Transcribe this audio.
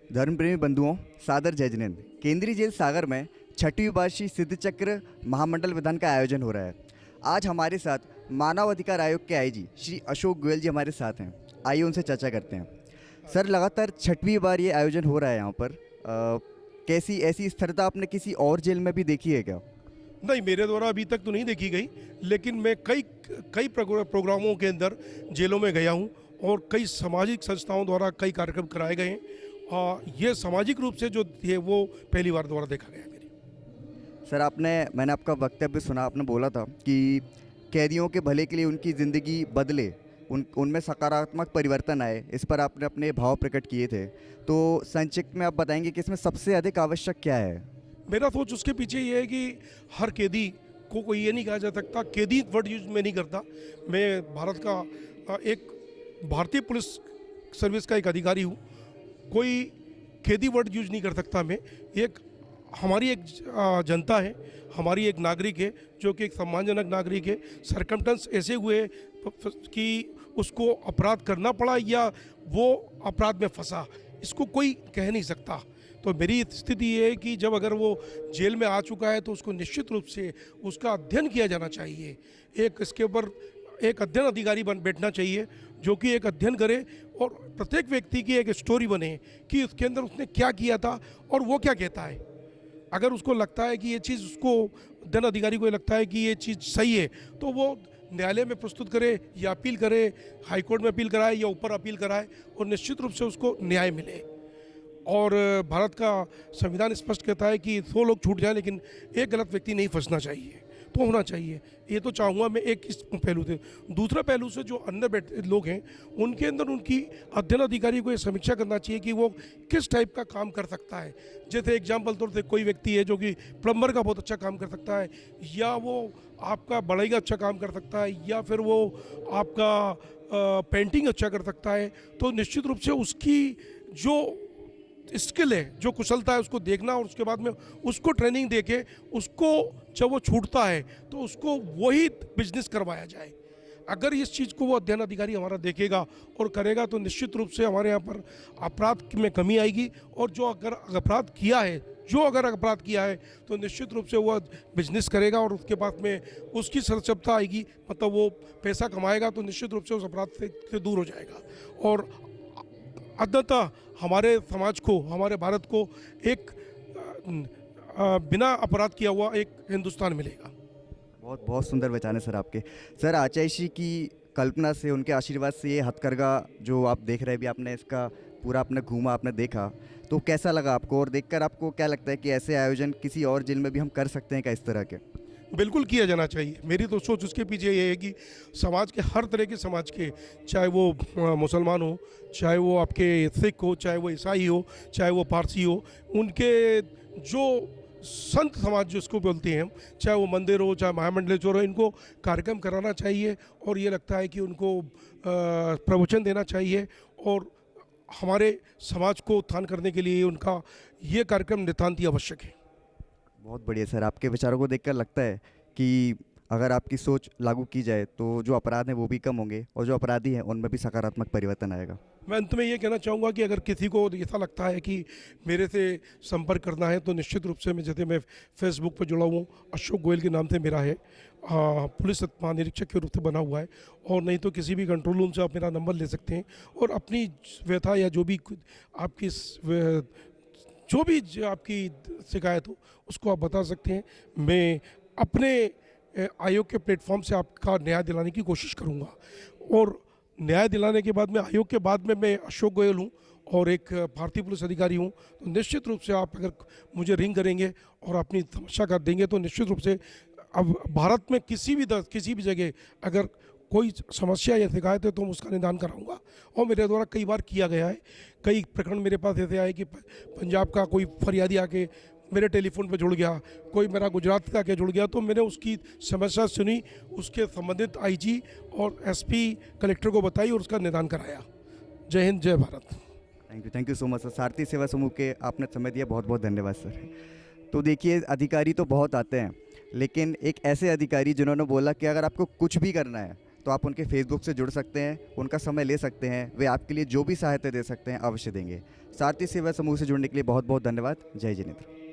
धर्मप्रेमी बंधुओं, सादर जय जिनेंद्र। केंद्रीय जेल सागर में छठी वार्षिक सिद्ध चक्र महामंडल विधान का आयोजन हो रहा है। आज हमारे साथ मानव अधिकार आयोग के आईजी श्री अशोक गोयल जी हमारे साथ हैं। आइए उनसे चर्चा करते हैं। सर, लगातार छठवीं बार ये आयोजन हो रहा है यहाँ पर। कैसी ऐसी स्थिरता आपने किसी और जेल में भी देखी है क्या? नहीं, मेरे द्वारा अभी तक तो नहीं देखी गई, लेकिन मैं कई कई प्रोग्रामों के अंदर जेलों में गया हूँ और कई सामाजिक संस्थाओं द्वारा कई कार्यक्रम कराए गए हैं। ये सामाजिक रूप से जो है वो पहली बार द्वारा देखा गया है मेरी। सर, मैंने आपका वक्तव्य सुना, आपने बोला था कि कैदियों के भले के लिए उनकी ज़िंदगी बदले, उनमें सकारात्मक परिवर्तन आए। इस पर आपने अपने भाव प्रकट किए थे। तो संक्षिप्त में आप बताएंगे कि इसमें सबसे अधिक आवश्यक क्या है? मेरा सोच उसके पीछे ये है कि हर कैदी को कोई ये नहीं कहा जा सकता, कैदी वर्ड यूज मैं नहीं करता। मैं भारत का एक भारतीय पुलिस सर्विस का एक अधिकारी हूँ। कोई कैदी वर्ड यूज नहीं कर सकता। मैं हमारी एक जनता है, हमारी एक नागरिक है जो कि एक सम्मानजनक नागरिक है। सरकमटेंस ऐसे हुए कि उसको अपराध करना पड़ा या वो अपराध में फंसा, इसको कोई कह नहीं सकता। तो मेरी स्थिति ये है कि जब अगर वो जेल में आ चुका है तो उसको निश्चित रूप से उसका अध्ययन किया जाना चाहिए। इसके ऊपर एक अध्ययन अधिकारी बैठना चाहिए जो कि एक अध्ययन करे और प्रत्येक व्यक्ति की एक स्टोरी बने कि उसके अंदर उसने क्या किया था और वो क्या कहता है। अगर उसको लगता है कि ये चीज़, उसको अध्ययन अधिकारी को लगता है कि ये चीज़ सही है, तो वो न्यायालय में प्रस्तुत करे या अपील करे, हाईकोर्ट में अपील कराए या ऊपर अपील कराए और निश्चित रूप से उसको न्याय मिले। और भारत का संविधान स्पष्ट कहता है कि 100 लोग छूट जाए लेकिन एक गलत व्यक्ति नहीं फंसना चाहिए, तो होना चाहिए। ये तो चाहूँगा मैं, एक इस पहलू से। दूसरा पहलू से जो अंदर बैठे लोग हैं उनके अंदर उनकी अध्ययन अधिकारी को ये समीक्षा करना चाहिए कि वो किस टाइप का काम कर सकता है। जैसे एग्जाम्पल तौर से कोई व्यक्ति है जो कि प्लम्बर का बहुत अच्छा काम कर सकता है, या वो आपका बढ़ई का अच्छा काम कर सकता है, या फिर वो आपका पेंटिंग अच्छा कर सकता है। तो निश्चित रूप से उसकी जो स्किल है, जो कुशलता है, उसको देखना और उसके बाद में उसको ट्रेनिंग देके उसको जब वो छूटता है तो उसको वही बिजनेस करवाया जाए। अगर इस चीज़ को वो अध्ययन अधिकारी हमारा देखेगा और करेगा तो निश्चित रूप से हमारे यहाँ पर अपराध में कमी आएगी। और जो अगर अपराध किया है तो निश्चित रूप से वो बिजनेस करेगा और उसके बाद में उसकी सरसबता आएगी, मतलब वो पैसा कमाएगा तो निश्चित रूप से उस अपराध से दूर हो जाएगा। और अंततः हमारे समाज को, हमारे भारत को एक बिना अपराध किया हुआ एक हिंदुस्तान मिलेगा। बहुत बहुत सुंदर विचार है सर आपके। सर, आचार्य की कल्पना से, उनके आशीर्वाद से ये हथकरघा जो आप देख रहे हैं, भी आपने इसका पूरा आपने घूमा, आपने देखा, तो कैसा लगा आपको? और देखकर आपको क्या लगता है कि ऐसे आयोजन किसी और जेल में भी हम कर सकते हैं क्या इस तरह के? बिल्कुल किया जाना चाहिए। मेरी तो सोच उसके पीछे ये है कि समाज के, हर तरह के समाज के, चाहे वो मुसलमान हो, चाहे वो आपके सिख हो, चाहे वो ईसाई हो, चाहे वो पारसी हो, उनके जो संत समाज जिसको बोलते हैं, चाहे वो मंदिर हो, चाहे महामंडलेश्वर हो, इनको कार्यक्रम कराना चाहिए। और ये लगता है कि उनको प्रवचन देना चाहिए और हमारे समाज को उत्थान करने के लिए उनका ये कार्यक्रम नितांत ही आवश्यक है। बहुत बढ़िया सर, आपके विचारों को देखकर लगता है कि अगर आपकी सोच लागू की जाए तो जो अपराध हैं वो भी कम होंगे और जो अपराधी हैं उनमें भी सकारात्मक परिवर्तन आएगा। मैं अंत में ये कहना चाहूँगा कि अगर किसी को ऐसा लगता है कि मेरे से संपर्क करना है तो निश्चित रूप से मैं फेसबुक पर जुड़ा हूँ, अशोक गोयल के नाम से मेरा है, पुलिस महानिरीक्षक के रूप से बना हुआ है। और नहीं तो किसी भी कंट्रोल रूम से आप मेरा नंबर ले सकते हैं और अपनी व्यथा या जो भी आपकी आपकी शिकायत हो उसको आप बता सकते हैं। मैं अपने आयोग के प्लेटफॉर्म से आपका न्याय दिलाने की कोशिश करूंगा। और न्याय दिलाने के बाद में, आयोग के बाद में, मैं अशोक गोयल हूं और एक भारतीय पुलिस अधिकारी हूं। तो निश्चित रूप से आप अगर मुझे रिंग करेंगे और अपनी समस्या कर देंगे तो निश्चित रूप से, अब भारत में किसी भी जगह अगर कोई समस्या या शिकायत है तो मैं उसका निदान कराऊंगा। और मेरे द्वारा कई बार किया गया है। कई प्रकरण मेरे पास ऐसे आए कि पंजाब का कोई फरियादी आके मेरे टेलीफोन पे जुड़ गया, कोई मेरा गुजरात का आके जुड़ गया, तो मैंने उसकी समस्या सुनी, उसके संबंधित आईजी और एसपी कलेक्टर को बताई और उसका निदान कराया। जय हिंद, जय Bharat. Thank you so much sir. सारथी सेवा समूह के आपने समय दिया, बहुत बहुत धन्यवाद सर। तो देखिए, अधिकारी तो बहुत आते हैं, लेकिन एक ऐसे अधिकारी जिन्होंने बोला कि अगर आपको कुछ भी करना है तो तो आप उनके फेसबुक से जुड़ सकते हैं, उनका समय ले सकते हैं, वे आपके लिए जो भी सहायता दे सकते हैं अवश्य देंगे। सारथी सेवा समूह से जुड़ने के लिए बहुत बहुत धन्यवाद। जय जिनेंद्र।